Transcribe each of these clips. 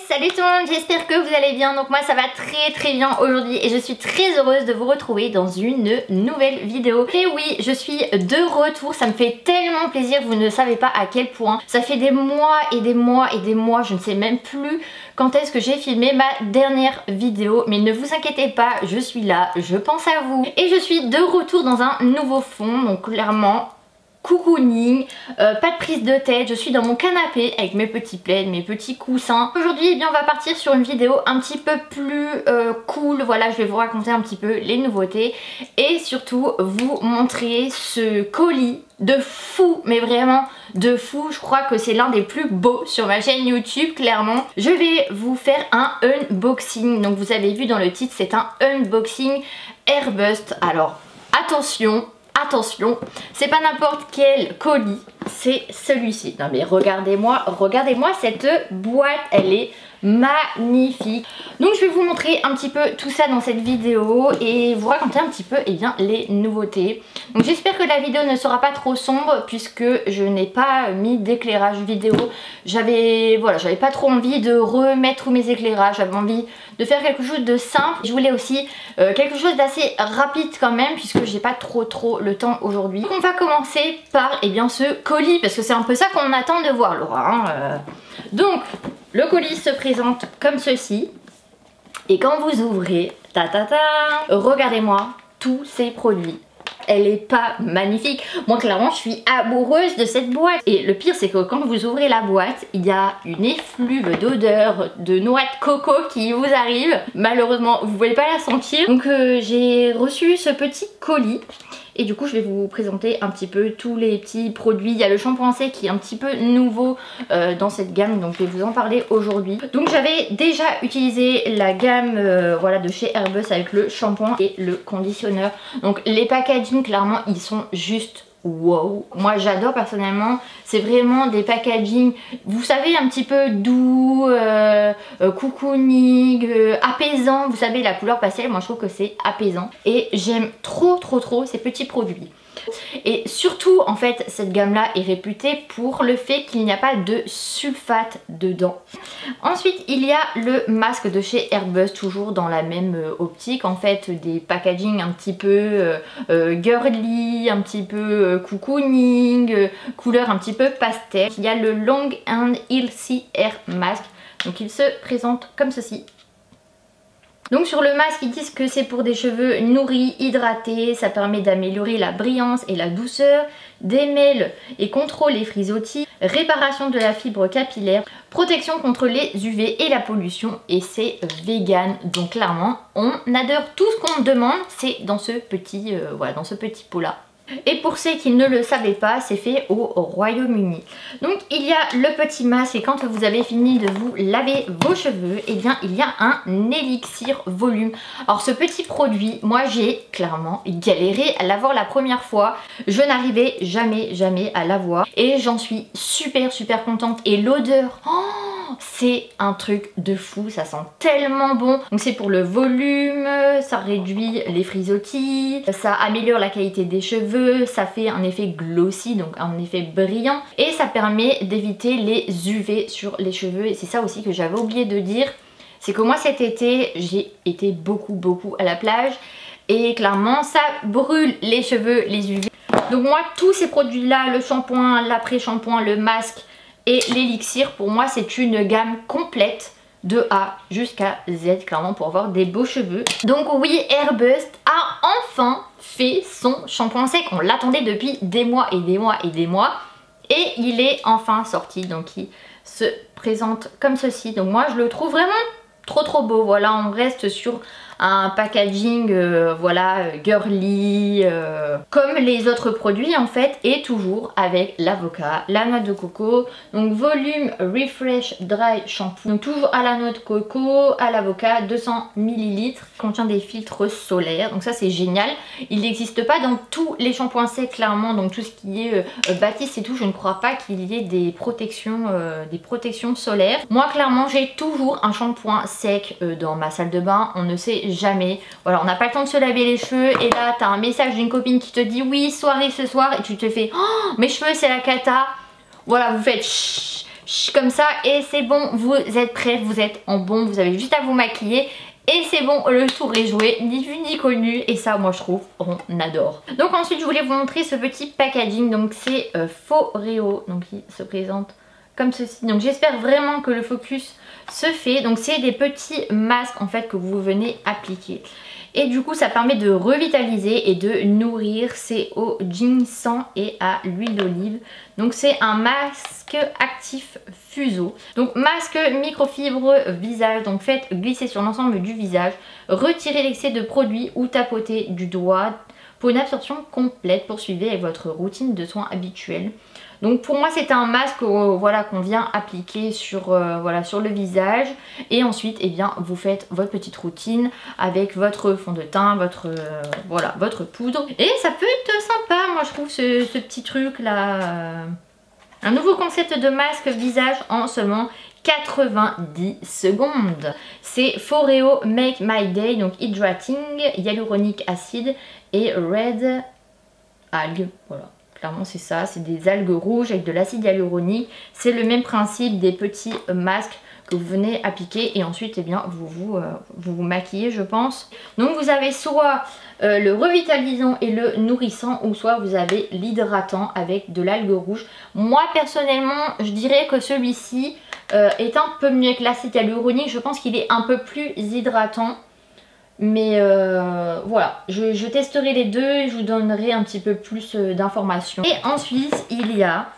Salut tout le monde, j'espère que vous allez bien. Donc moi ça va très bien aujourd'hui et je suis très heureuse de vous retrouver dans une nouvelle vidéo. Et oui, je suis de retour, ça me fait tellement plaisir, vous ne savez pas à quel point. Ça fait des mois et des mois et des mois, je ne sais même plus quand est-ce que j'ai filmé ma dernière vidéo. Mais ne vous inquiétez pas, je suis là, je pense à vous. Et je suis de retour dans un nouveau fond, donc clairement cocooning, pas de prise de tête, je suis dans mon canapé avec mes petits plaids, mes petits coussins. Aujourd'hui eh bien, on va partir sur une vidéo un petit peu plus cool, voilà, je vais vous raconter un petit peu les nouveautés et surtout vous montrer ce colis de fou, mais vraiment de fou. Je crois que c'est l'un des plus beaux sur ma chaîne YouTube, clairement. Je vais vous faire un unboxing, donc vous avez vu dans le titre, c'est un unboxing Airbus. Alors attention, c'est pas n'importe quel colis, c'est celui-ci. Non mais regardez-moi cette boîte, elle est magnifique. Donc je vais vous montrer un petit peu tout ça dans cette vidéo et vous raconter un petit peu les nouveautés. Donc j'espère que la vidéo ne sera pas trop sombre puisque je n'ai pas mis d'éclairage vidéo. J'avais pas trop envie de remettre tous mes éclairages, j'avais envie de faire quelque chose de simple. Je voulais aussi quelque chose d'assez rapide quand même puisque j'ai pas trop le temps aujourd'hui. Donc on va commencer par ce colis parce que c'est un peu ça qu'on attend de voir, Laura, hein. Donc le colis se présente comme ceci et quand vous ouvrez, regardez-moi tous ces produits. Elle est pas magnifique? Moi clairement je suis amoureuse de cette boîte. Et le pire c'est que quand vous ouvrez la boîte, il y a une effluve d'odeur de noix de coco qui vous arrive. Malheureusement vous pouvez pas la sentir. Donc j'ai reçu ce petit colis. Et du coup je vais vous présenter un petit peu tous les petits produits. Il y a le shampoing sec qui est un petit peu nouveau dans cette gamme, donc je vais vous en parler aujourd'hui. Donc j'avais déjà utilisé la gamme de chez Airbus avec le shampoing et le conditionneur. Donc les packaging clairement ils sont juste wow. Moi j'adore personnellement, c'est vraiment des packaging, vous savez, un petit peu doux, cocooning, apaisant. Vous savez, la couleur pastel, moi je trouve que c'est apaisant et j'aime trop ces petits produits. Et surtout en fait cette gamme là est réputée pour le fait qu'il n'y a pas de sulfate dedans. Ensuite il y a le masque de chez Airbus, toujours dans la même optique en fait, des packaging un petit peu girly, un petit peu cocooning, couleur un petit peu pastel. Il y a le Long and Healthy Air Mask, donc il se présente comme ceci. Donc sur le masque ils disent que c'est pour des cheveux nourris, hydratés, ça permet d'améliorer la brillance et la douceur, démêle et contrôle les frisottis, réparation de la fibre capillaire, protection contre les UV et la pollution, et c'est vegan. Donc clairement on adore tout ce qu'on demande, c'est dans ce petit dans ce petit pot là. Et pour ceux qui ne le savaient pas, c'est fait au Royaume-Uni. Donc il y a le petit masque et quand vous avez fini de vous laver vos cheveux, il y a un élixir volume. Alors ce petit produit, moi j'ai clairement galéré à l'avoir la première fois. Je n'arrivais jamais à l'avoir et j'en suis super contente. Et l'odeur, c'est un truc de fou, ça sent tellement bon. Donc c'est pour le volume, ça réduit les frisottis, ça améliore la qualité des cheveux, ça fait un effet glossy, donc un effet brillant, et ça permet d'éviter les UV sur les cheveux. Et c'est ça aussi que j'avais oublié de dire, c'est que moi cet été j'ai été beaucoup à la plage et clairement ça brûle les cheveux, les UV. Donc moi tous ces produits là, le shampoing, l'après-shampoing, le masque et l'élixir, pour moi c'est une gamme complète de A jusqu'à Z clairement pour avoir des beaux cheveux. Donc oui, Airbus a enfin fait son shampoing sec. On l'attendait depuis des mois et et il est enfin sorti. Donc il se présente comme ceci. Donc moi je le trouve vraiment trop beau. Voilà, on reste sur un packaging girly comme les autres produits en fait, et toujours avec l'avocat, la noix de coco. Donc volume refresh dry shampoo, donc toujours à la noix de coco, à l'avocat, 200 ml, contient des filtres solaires, donc ça c'est génial. Il n'existe pas dans tous les shampoings secs clairement, donc tout ce qui est Baptiste et tout, je ne crois pas qu'il y ait des protections solaires. Moi clairement j'ai toujours un shampoing sec dans ma salle de bain, on ne sait jamais. Voilà, on n'a pas le temps de se laver les cheveux et là t'as un message d'une copine qui te dit oui soirée ce soir et tu te fais oh mes cheveux c'est la cata. Voilà, vous faites chut, comme ça et c'est bon, vous êtes prêts, vous êtes en bon, vous avez juste à vous maquiller. Et c'est bon, le tour est joué, ni vu ni connu, et ça moi je trouve on adore. Donc ensuite je voulais vous montrer ce petit packaging, donc c'est Foreo, donc il se présente comme ceci. Donc j'espère vraiment que le focus se fait. Donc c'est des petits masques en fait que vous venez appliquer. Et du coup ça permet de revitaliser et de nourrir. C'est au ginseng et à l'huile d'olive. Donc c'est un masque actif fuseau. Donc masque microfibre visage. Donc faites glisser sur l'ensemble du visage. Retirez l'excès de produit ou tapotez du doigt pour une absorption complète. Poursuivez avec votre routine de soins habituelle. Donc pour moi c'est un masque voilà, qu'on vient appliquer sur, voilà, sur le visage. Et ensuite eh bien, vous faites votre petite routine avec votre fond de teint, voilà, votre poudre. Et ça peut être sympa moi je trouve ce petit truc là. Un nouveau concept de masque visage en seulement 90 secondes. C'est Foreo Make My Day, donc Hydrating, Hyaluronic Acid et Red Algue, voilà. Clairement c'est ça, c'est des algues rouges avec de l'acide hyaluronique. C'est le même principe des petits masques que vous venez appliquer et ensuite eh bien, vous maquillez je pense. Donc vous avez soit le revitalisant et le nourrissant ou soit vous avez l'hydratant avec de l'algue rouge. Moi personnellement je dirais que celui-ci est un peu mieux que l'acide hyaluronique. Je pense qu'il est un peu plus hydratant. Mais voilà, je testerai les deux et je vous donnerai un petit peu plus d'informations. Et ensuite il y a,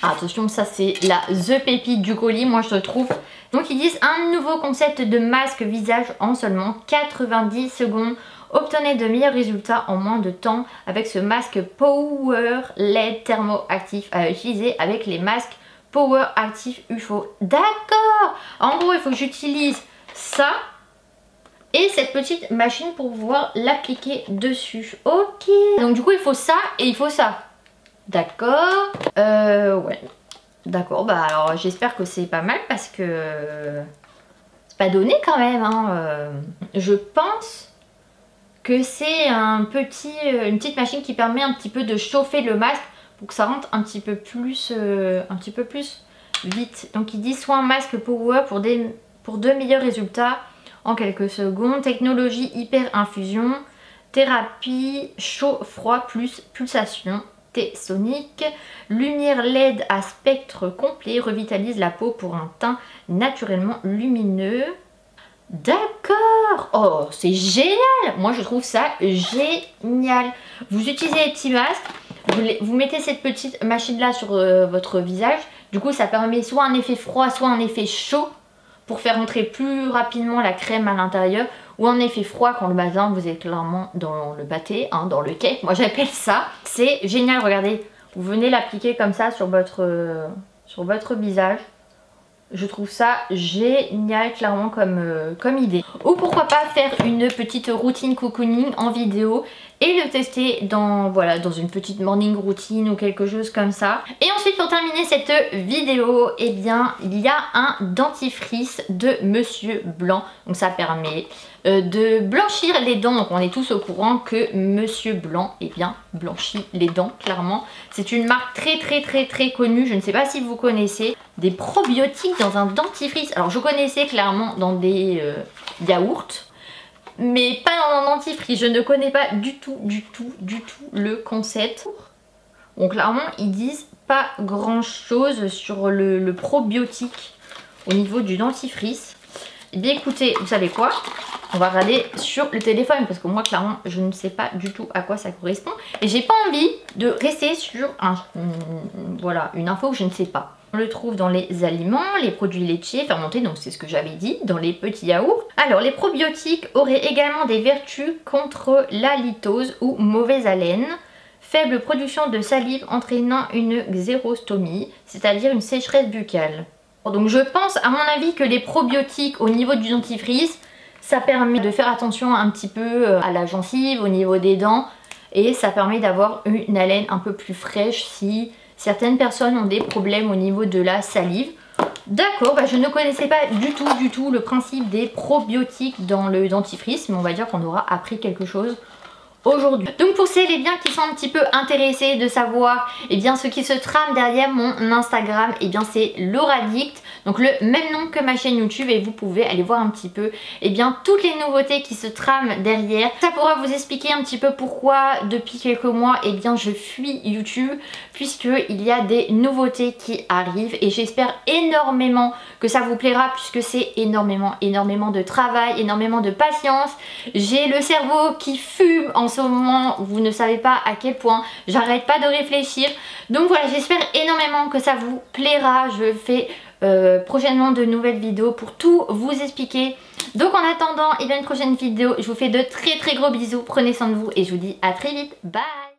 attention ça c'est la The Pépite du colis moi je trouve. Donc ils disent un nouveau concept de masque visage en seulement 90 secondes. Obtenez de meilleurs résultats en moins de temps avec ce masque Power LED thermoactif à utiliser avec les masques Power Active UFO. D'accord. En gros il faut que j'utilise ça et cette petite machine pour pouvoir l'appliquer dessus. Ok. Donc du coup il faut ça et il faut ça. D'accord. Ouais. D'accord. Bah alors j'espère que c'est pas mal parce que c'est pas donné quand même. Hein. Je pense que c'est une petite machine qui permet un petit peu de chauffer le masque pour que ça rentre un petit peu plus vite. Donc il dit soit un masque Power pour de meilleurs résultats en quelques secondes, technologie hyper infusion, thérapie chaud-froid plus pulsation, T-sonique, lumière LED à spectre complet, revitalise la peau pour un teint naturellement lumineux. D'accord. Oh c'est génial. Moi je trouve ça génial. Vous utilisez les petits masques, vous mettez cette petite machine là sur votre visage. Du coup ça permet soit un effet froid soit un effet chaud pour faire entrer plus rapidement la crème à l'intérieur, ou en effet froid quand le matin vous êtes clairement dans le pâté, hein, dans le cake, moi j'appelle ça. C'est génial, regardez, vous venez l'appliquer comme ça sur votre visage. Je trouve ça génial clairement comme idée. Ou pourquoi pas faire une petite routine cocooning en vidéo et le tester dans une petite morning routine ou quelque chose comme ça. Et ensuite pour terminer cette vidéo, eh bien il y a un dentifrice de Monsieur Blanc. Donc ça permet de blanchir les dents. Donc on est tous au courant que Monsieur Blanc eh bien blanchit les dents clairement. C'est une marque très connue, je ne sais pas si vous connaissez. Des probiotiques dans un dentifrice. Alors je connaissais clairement dans des yaourts, mais pas dans un dentifrice. Je ne connais pas du tout le concept. Donc clairement ils disent pas grand chose sur le probiotique au niveau du dentifrice. Et bien écoutez, vous savez quoi? On va regarder sur le téléphone parce que moi clairement je ne sais pas du tout à quoi ça correspond. Et j'ai pas envie de rester sur une info que je ne sais pas. On le trouve dans les aliments, les produits laitiers fermentés, donc c'est ce que j'avais dit, dans les petits yaourts. Alors les probiotiques auraient également des vertus contre la litose ou mauvaise haleine, faible production de salive entraînant une xérostomie, c'est-à-dire une sécheresse buccale. Donc je pense à mon avis que les probiotiques au niveau du dentifrice, ça permet de faire attention un petit peu à la gencive, au niveau des dents, et ça permet d'avoir une haleine un peu plus fraîche si certaines personnes ont des problèmes au niveau de la salive. D'accord, je ne connaissais pas du tout le principe des probiotiques dans le dentifrice, mais on va dire qu'on aura appris quelque chose aujourd'hui. Donc pour celles qui sont un petit peu intéressées de savoir ce qui se trame derrière mon Instagram, c'est Lauradict, donc le même nom que ma chaîne YouTube, et vous pouvez aller voir un petit peu toutes les nouveautés qui se trament derrière. Ça pourra vous expliquer un petit peu pourquoi depuis quelques mois je fuis YouTube, puisqu'il y a des nouveautés qui arrivent, et j'espère énormément que ça vous plaira, puisque c'est énormément de travail, énormément de patience. J'ai le cerveau qui fume en ce moment, vous ne savez pas à quel point, j'arrête pas de réfléchir. Donc voilà, j'espère énormément que ça vous plaira. Je fais prochainement de nouvelles vidéos pour tout vous expliquer. Donc en attendant une prochaine vidéo, je vous fais de très gros bisous, prenez soin de vous et je vous dis à très vite, bye.